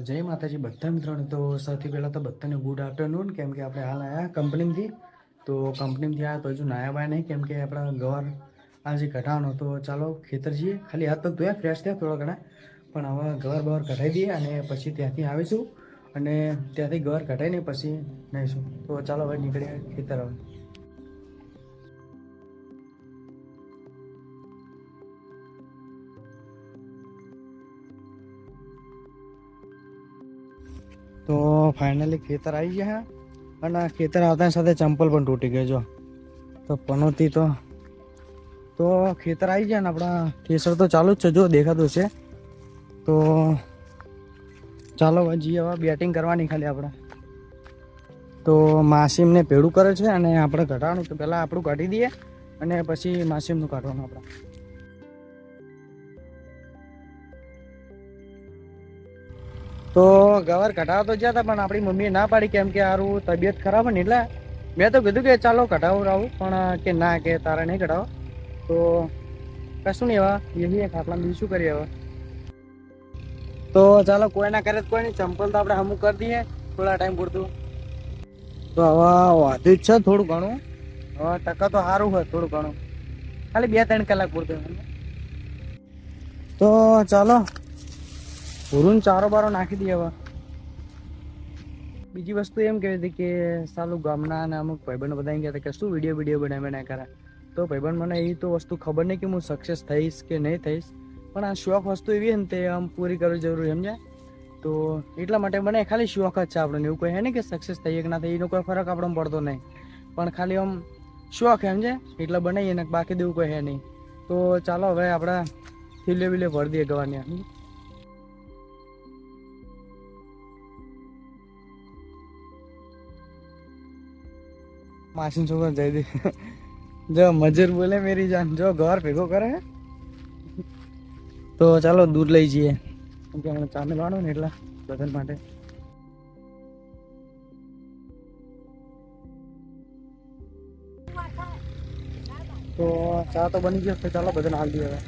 જય માતાજી બધા મિત્રોને. તો સૌથી પહેલાં તો બધાને ગુડ આફ્ટરનૂન. કેમ કે આપણે હાલ આવ્યા કંપનીમાંથી. તો કંપનીમાંથી આવ્યા તો હજુ નાયા બાયા નહીં, કેમ કે આપણા ગવાર આજે કઢાવવાનો. તો ચાલો ખેતર જઈએ. ખાલી હાથ પગ ધોયા, ફ્રેશ થયા થોડા ઘણા, પણ હવે ગવાર બવાર કઢાવી દઈએ અને પછી ત્યાંથી આવીશું અને ત્યાંથી ગવાર કઢાવીને પછી નહીશું. તો ચાલો હવે નીકળીએ ખેતર. હવે તો ફાઇનલી ખેતર આવી ગયા અને ખેતર આવતાની સાથે ચંપલ પણ તૂટી ગઈ. જો તો પનોતી તો ખેતર આવી ગયા ને આપણા કેસર તો ચાલુ જ છે, જો દેખાતું છે. તો ચાલો હજી હવે બેટિંગ કરવાની ખાલી આપણે. તો માસીમને ભેડું કરે છે અને આપણે ઘટાડવાનું. તો પહેલાં આપણું કાઢી દઈએ અને પછી માસીમનું કાઢવાનું આપણે. તો ગવાર કઢાવવા તો ગયા હતા, પણ આપણી મમ્મીએ ના પાડી, કેમ કે સારું તબિયત ખરાબ ને, એટલે મેં તો કીધું કે ચાલો કઢાવું રાવું, પણ કે ના, કે તારે નહીં કઢાવો. તો કશું નહીં, હવે એ ખાટલા બીજું શું કરીએ હવે. તો ચાલો કોઈ ના કરે કોઈ નહીં, ચંપલ તો આપણે અમુક કરી દઈએ થોડા ટાઈમ પૂરતું. તો હવે વાંધું જ છે થોડું ઘણું. હવે ટકા તો સારું હોય થોડું ઘણું, ખાલી 2-3 કલાક પૂરતું. તો ચાલો પૂરું ચારો બારો નાખી દઈએ હવે. બીજી વસ્તુ એમ કહેવી હતી કે સાલું ગામના અને અમુક ભાઈબંધો બધા એમ કહેતા કે શું વિડીયો બનાવે કરે. તો ભાઈબંધ મને એ તો વસ્તુ ખબર નહીં કે હું સક્સેસ થઈશ કે નહીં થઈશ, પણ આ શોખ વસ્તુ એવી ને તે આમ પૂરી કરવી જરૂરી, સમજ્યા. તો એટલા માટે મને ખાલી શોખ જ છે આપણને. એવું કોઈ હે ને કે સક્સેસ થઈએ કે ના થઈએ એનો કોઈ ફરક આપણને પડતો નહીં, પણ ખાલી આમ શોખ સમજે એટલે બનાવીએ ને, બાકી દેવું કોઈ હે નહીં. તો ચાલો હવે આપણે થીલે વિલે ભરી દઈએ ગવાની. માસીન છોકરો જઈ દે, જો મજૂર બોલે મેરી જાન, જો ઘર ભેગો કરે. તો ચાલો દૂધ લઈ જઈએ, કેમ કે હમણાં ચા મેળવાનું ને એટલે લગ્ન માટે. તો ચા તો બની ગયો, તો ચાલો બધાને હાલ દઈએ હવે.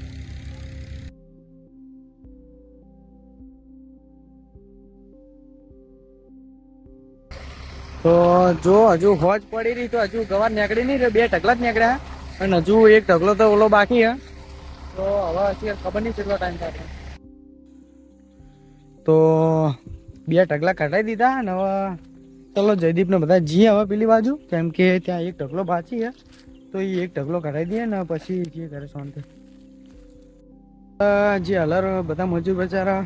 તો જો હજુ હોજ પડી રહી, તો હજુ ગવાર નીકળી નહીં, 2 ઢગલા જ નીકળ્યા અને હજુ 1 ઢગલો તો ઓલો બાકી હે. તો હવે અત્યારે ખબર નહીં કેટલો ટાઈમ થાય. તો 2 ઢગલા કઢાવી દીધા અને હવે ચલો જયદીપને બધા જઈએ હવે પેલી બાજુ, કેમ કે ત્યાં 1 ઢગલો બાકી હે. તો એ 1 ઢગલો કઢાવી દઈએ ને પછી જે કરે શાંતિ. જે હલર બધા મજૂર બચારા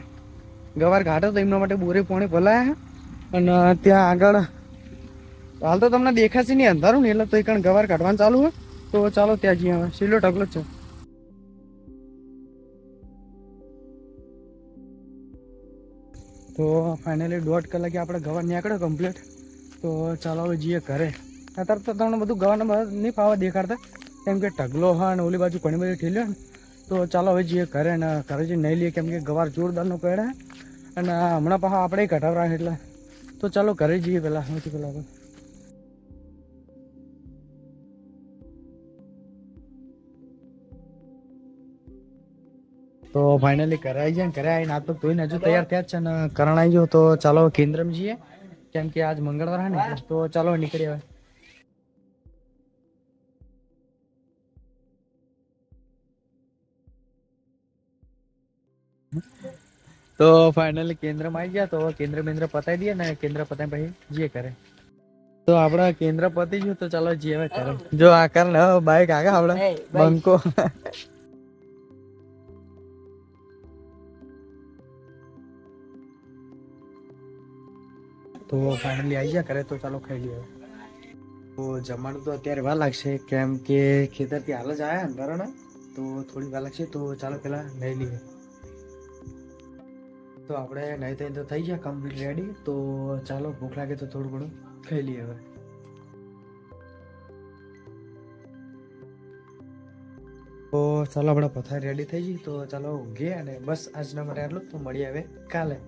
ગવાર કાઢો તો એમના માટે બોરે પોણી ભલાયા. અને ત્યાં આગળ હાલ તો તમને દેખાશે નહીં, અંધારું ને, એટલે તો એ ગવાર કાઢવાનું ચાલુ હોય. તો ચાલો ત્યાં જઈએ હવે. છેલ્લો ઢગલો જ છે. તો ફાઇનલી 1.5 કલાકે આપણે ગવાર નીકળ્યો કમ્પ્લીટ. તો ચાલો હવે જઈએ ઘરે. અત્યારે તો તમને બધું ગવારના નહીં ફાવા દેખાડતા, કેમ કે ઢગલો હા ને ઓલી બાજુ ઘણી બધી ઠેલ્યો ને. તો ચાલો હવે જઈએ ઘરે ને ઘરે જઈને નહીં લઈએ, કેમ કે ગવાર જોરદારનો પડે અને હમણાં પાછા આપણે કઢાવરા એટલે. તો ચાલો ઘરે જઈએ પહેલાં, સૌથી પહેલાં તો. તો ફાઇનલી ઘરે આવી જાય ને, ઘરે આવીને આ તો ધોઈને હજુ તૈયાર થયા જ છે ને કરણ આવી ગયો. તો ચાલો કેન્દ્રમાં જઈએ, કેમ કે આજ મંગળવાર હે ને. તો ચાલો નીકળીએ હવે. તો ફાઇનલી કેન્દ્રમાં આવી ગયા. તો કેન્દ્ર પતાવી દઈએ ને, કેન્દ્ર પતાવી પછી જઈએ ઘરે. તો આપડા કેન્દ્ર પતી ગયું, તો ચાલો જઈએ હવે ઘરે. જો આ કારણ બાઈક આગળ આપડે બંકો. તો ફાઇનલી આવી ગયા ઘરે. તો ચાલો ખાઈ લઈએ. તો જમવાનું તો અત્યારે વાર લાગશે, કેમ કે ખેતરથી હાલ જ આવ્યા અંધારાને, તો થોડી વાર લાગશે. તો ચાલો પેલા નહીં લઈએ. તો આપણે નહીં થઈને તો થઈ ગયા કમ્પ્લીટ રેડી. તો ચાલો ભૂખ લાગે તો થોડું ઘણું ખાઈ લઈએ હવે. તો ચાલો આપણે પથારી રેડી થઈ ગઈ. તો ચાલો ઊંઘીએ અને બસ આજના માટે આટલું. તો મળીએ હવે કાલે.